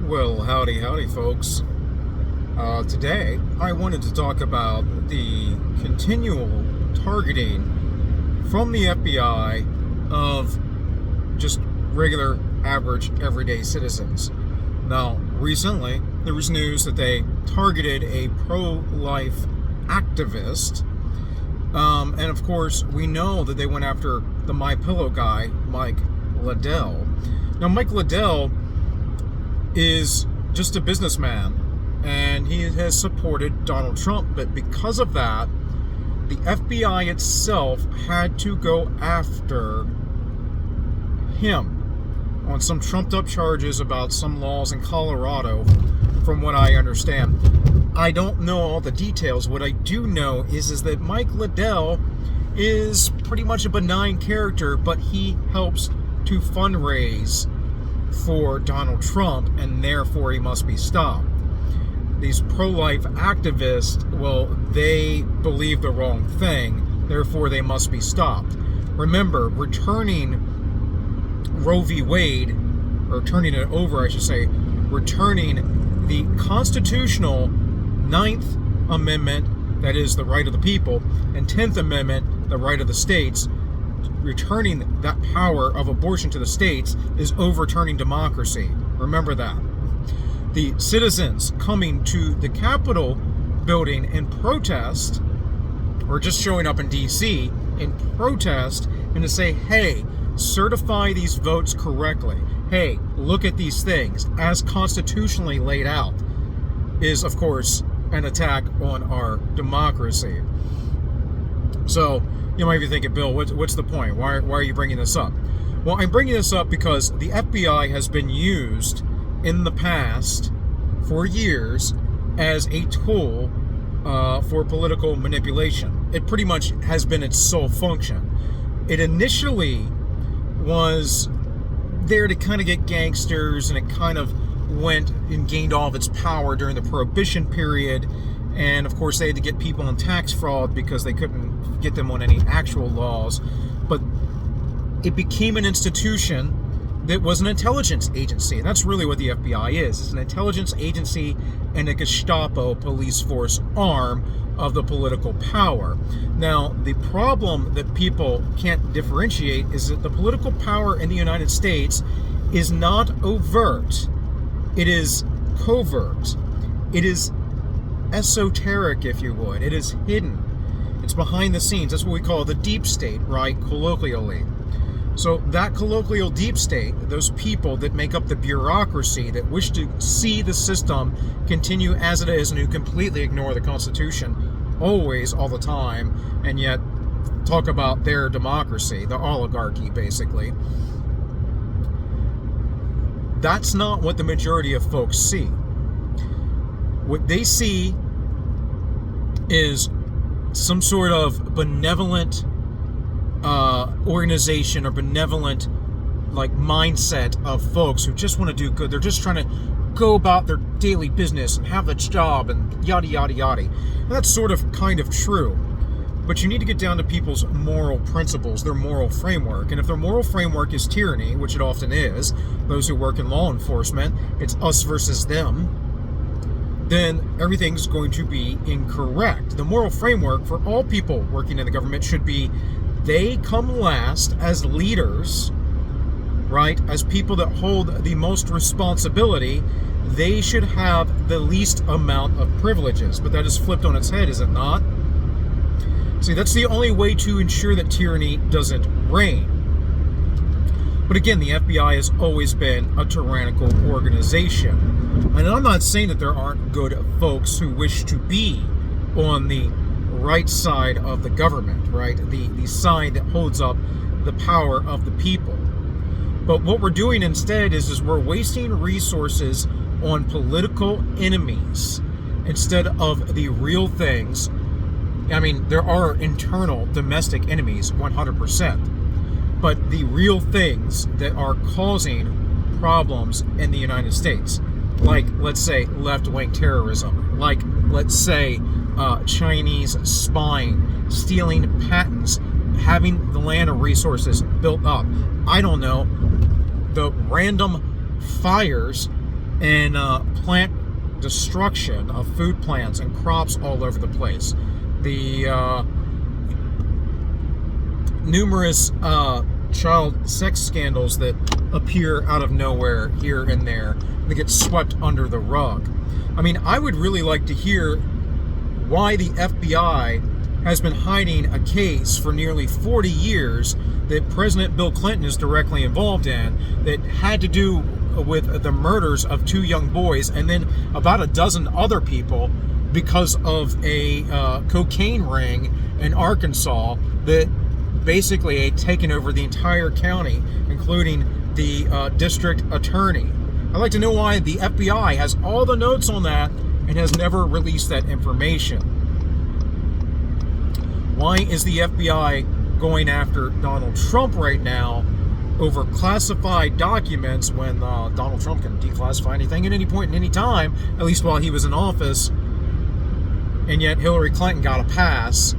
Well, howdy, folks. Today, I wanted to talk about the continual targeting from the FBI of just regular, average, everyday citizens. Now, recently, there was news that they targeted a pro-life activist. And of course, we know that they went after the MyPillow guy, Mike Lindell. Now, Mike Lindell is just a businessman, and he has supported Donald Trump, but because of that, the FBI itself had to go after him on some trumped up charges about some laws in Colorado, from what I understand. I don't know all the details. What I do know is that Mike Lindell is pretty much a benign character, but he helps to fundraise for Donald Trump, and therefore he must be stopped. These pro-life activists, well, they believe the wrong thing, therefore they must be stopped. Remember, returning Roe v. Wade, or turning it over, I should say, returning the constitutional 9th Amendment, that is the right of the people, and 10th Amendment, the right of the states, returning that power of abortion to the states is overturning democracy. Remember that. The citizens coming to the Capitol building in protest, or just showing up in D.C. in protest, and to say, hey, certify these votes correctly. Hey, look at these things as constitutionally laid out, is, of course, an attack on our democracy. So, you might be thinking, Bill, what's the point? Why are you bringing this up? Well, I'm bringing this up because the FBI has been used in the past for years as a tool for political manipulation. It pretty much has been its sole function. It initially was there to kind of get gangsters, and it kind of went and gained all of its power during the Prohibition period. And of course, they had to get people on tax fraud because they couldn't get them on any actual laws. But it became an institution that was an intelligence agency. And that's really what the FBI is. It's an intelligence agency and a Gestapo police force arm of the political power. Now, the problem that people can't differentiate is that the political power in the United States is not overt. It is covert. It is esoteric, if you would. It is hidden. It's behind the scenes. That's what we call the deep state, right? Colloquially. So that colloquial deep state, those people that make up the bureaucracy that wish to see the system continue as it is and who completely ignore the Constitution always, all the time, and yet talk about their democracy, the oligarchy, basically. That's not what the majority of folks see. What they see is some sort of benevolent organization or benevolent mindset of folks who just want to do good. They're just trying to go about their daily business and have a job and yada yada yada. And that's sort of kind of true. But you need to get down to people's moral principles, their moral framework. And if their moral framework is tyranny, which it often is, those who work in law enforcement, it's us versus them, then everything's going to be incorrect. The moral framework for all people working in the government should be they come last as leaders, right? As people that hold the most responsibility, they should have the least amount of privileges. But that is flipped on its head, is it not? See, that's the only way to ensure that tyranny doesn't reign. But again, the FBI has always been a tyrannical organization. And I'm not saying that there aren't good folks who wish to be on the right side of the government, right? The side that holds up the power of the people. But what we're doing instead is we're wasting resources on political enemies instead of the real things. I mean, there are internal domestic enemies, 100%. But the real things that are causing problems in the United States, like, let's say, left-wing terrorism, like, let's say, Chinese spying, stealing patents, having the land resources built up. I don't know, the random fires and plant destruction of food plants and crops all over the place. The numerous child sex scandals that appear out of nowhere here and there that get swept under the rug. I mean, I would really like to hear why the FBI has been hiding a case for nearly 40 years that President Bill Clinton is directly involved in, that had to do with the murders of 2 young boys and then about a dozen other people because of a cocaine ring in Arkansas that basically had taken over the entire county, including the district attorney. I'd like to know why the FBI has all the notes on that and has never released that information. Why is the FBI going after Donald Trump right now over classified documents when Donald Trump can declassify anything at any point in any time, at least while he was in office, and yet Hillary Clinton got a pass,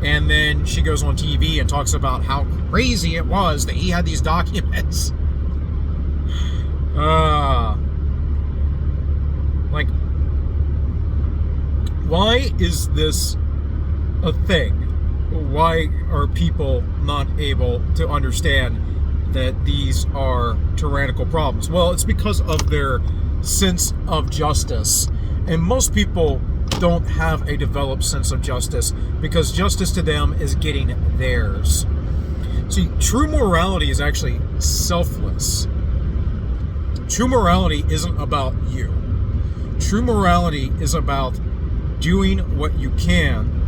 and then she goes on TV and talks about how crazy it was that he had these documents. Like, why is this a thing? Why are people not able to understand that these are tyrannical problems? Well, it's because of their sense of justice. And most people don't have a developed sense of justice because justice to them is getting theirs. See, true morality is actually selfless. True morality isn't about you. True morality is about doing what you can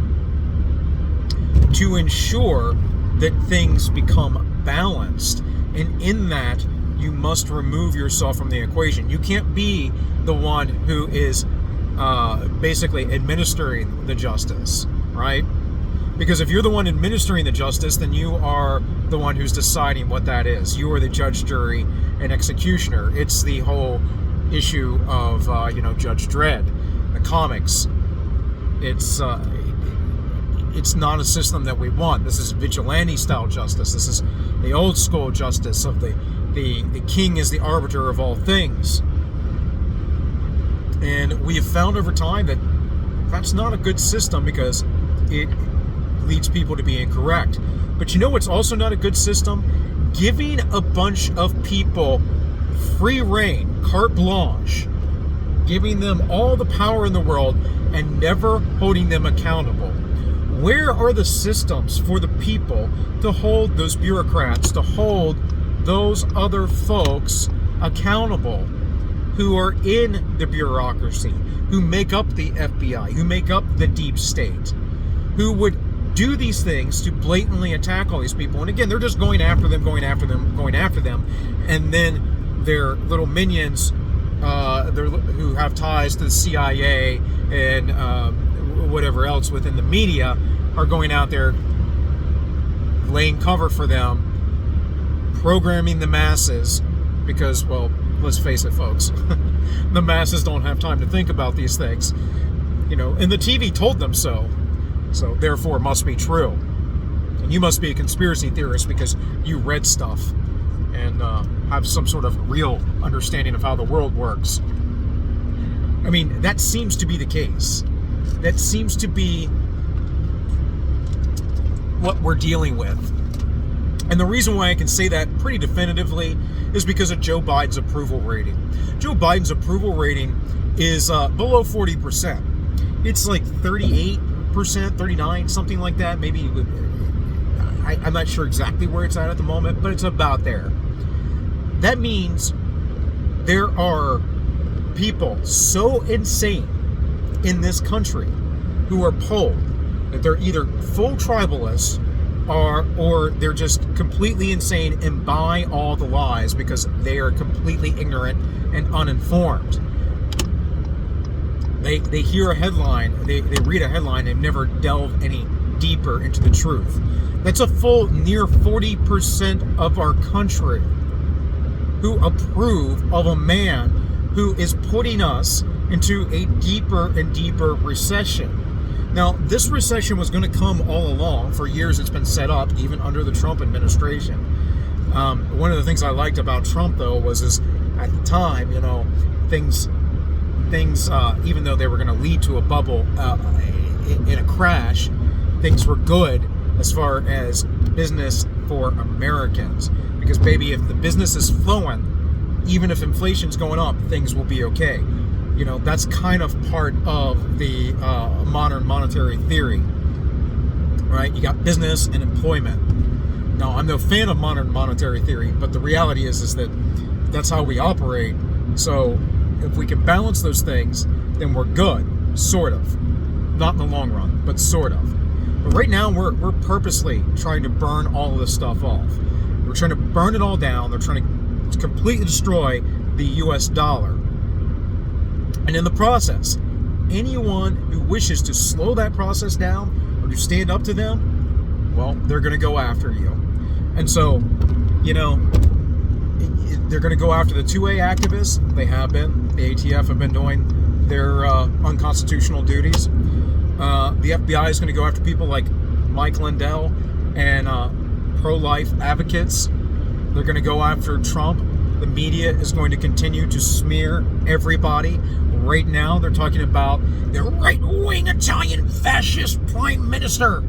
to ensure that things become balanced. And in that, you must remove yourself from the equation. You can't be the one who is basically administering the justice, right? Because if you're the one administering the justice, then you are the one who's deciding what that is. You are the judge, jury, and executioner. It's the whole issue of, Judge Dredd, the comics. It's not a system that we want. This is vigilante-style justice. This is the old-school justice of the king is the arbiter of all things. And we have found over time that that's not a good system because it leads people to be incorrect. But you know what's also not a good system? Giving a bunch of people free rein, carte blanche, giving them all the power in the world and never holding them accountable. Where are the systems for the people to hold those bureaucrats, to hold those other folks accountable who are in the bureaucracy, who make up the FBI, who make up the deep state, who would do these things to blatantly attack all these people? And again, they're just going after them, and then their little minions, who have ties to the CIA and whatever else within the media, are going out there laying cover for them, programming the masses, because, well, let's face it, folks, the masses don't have time to think about these things, and the TV told them so therefore it must be true. And you must be a conspiracy theorist because you read stuff and have some sort of real understanding of how the world works. I mean, that seems to be the case. That seems to be what we're dealing with. And the reason why I can say that pretty definitively is because of Joe Biden's approval rating. Joe Biden's approval rating is below 40%. It's like 38%, 39, something like that. Maybe I'm not sure exactly where it's at the moment, but it's about there. That means there are people so insane in this country who are polled that they're either full tribalists or they're just completely insane and buy all the lies because they are completely ignorant and uninformed. They hear a headline, they read a headline and never delve any deeper into the truth. That's a full near 40% of our country who approve of a man who is putting us into a deeper and deeper recession. Now, this recession was going to come all along. For years it's been set up, even under the Trump administration. One of the things I liked about Trump, though, was at the time, things, even though they were going to lead to a bubble in a crash, things were good as far as business for Americans. Because, baby, if the business is flowing, even if inflation's going up, things will be okay. That's kind of part of the modern monetary theory, right? You got business and employment. Now, I'm no fan of modern monetary theory, but the reality is that that's how we operate. So if we can balance those things, then we're good, sort of. Not in the long run, but sort of. But right now, we're purposely trying to burn all of this stuff off. We're trying to burn it all down. They're trying to completely destroy the U.S. dollar. And in the process, anyone who wishes to slow that process down or to stand up to them, well, they're going to go after you. And so, they're going to go after the 2A activists. They have been. The ATF have been doing their unconstitutional duties. The FBI is going to go after people like Mike Lindell and pro-life advocates. They're going to go after Trump. The media is going to continue to smear everybody. Right now, they're talking about the right-wing Italian fascist prime minister.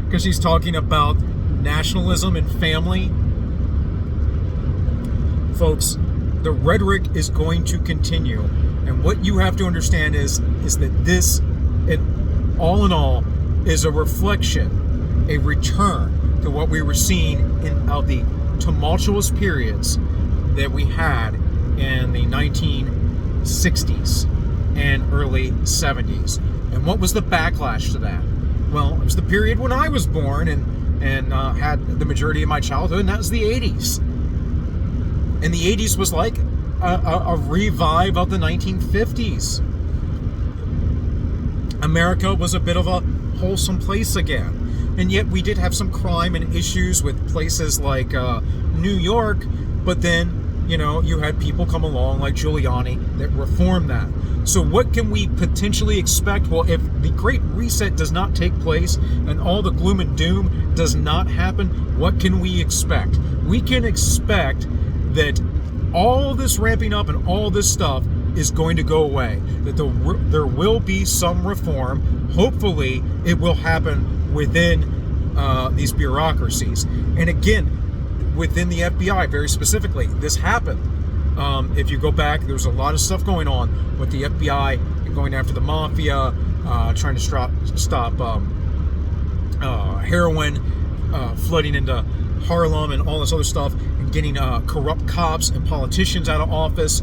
Because he's talking about nationalism and family. Folks, the rhetoric is going to continue. And what you have to understand is that this, all in all, is a reflection, a return to what we were seeing in the tumultuous periods that we had in the 1960s and early 70s. And what was the backlash to that? Well, it was the period when I was born and had the majority of my childhood, and that was the 80s. And the 80s was like a revive of the 1950s. America was a bit of a wholesome place again. And yet we did have some crime and issues with places like New York, but then, you had people come along like Giuliani that reformed that. So what can we potentially expect? Well, if the Great Reset does not take place and all the gloom and doom does not happen, what can we expect? We can expect that all this ramping up and all this stuff is going to go away, that there will be some reform. Hopefully it will happen within these bureaucracies. And again, within the FBI, very specifically, this happened. If you go back, there was a lot of stuff going on with the FBI going after the mafia, trying to stop heroin flooding into Harlem and all this other stuff, and getting corrupt cops and politicians out of office.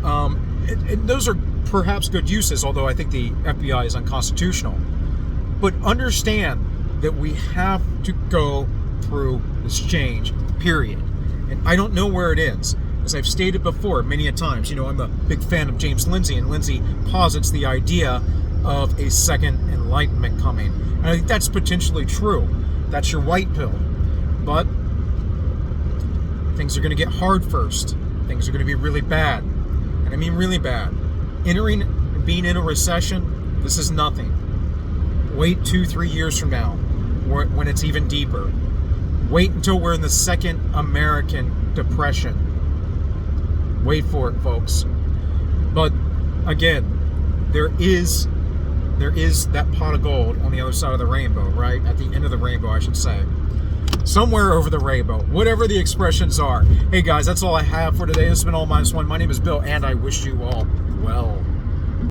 And those are perhaps good uses, although I think the FBI is unconstitutional. But understand that we have to go through this change, period. And I don't know where it is. As I've stated before many a times, I'm a big fan of James Lindsay, and Lindsay posits the idea of a second enlightenment coming. And I think that's potentially true. That's your white pill. But things are going to get hard first. Things are going to be really bad. And I mean really bad. Being in a recession, this is nothing. Wait 2-3 years from now, when it's even deeper. Wait until we're in the second American Depression. Wait for it, folks. But again, there is that pot of gold on the other side of the rainbow, right? At the end of the rainbow, I should say. Somewhere over the rainbow, whatever the expressions are. Hey guys, that's all I have for today. This has been All Minus One. My name is Bill, and I wish you all well.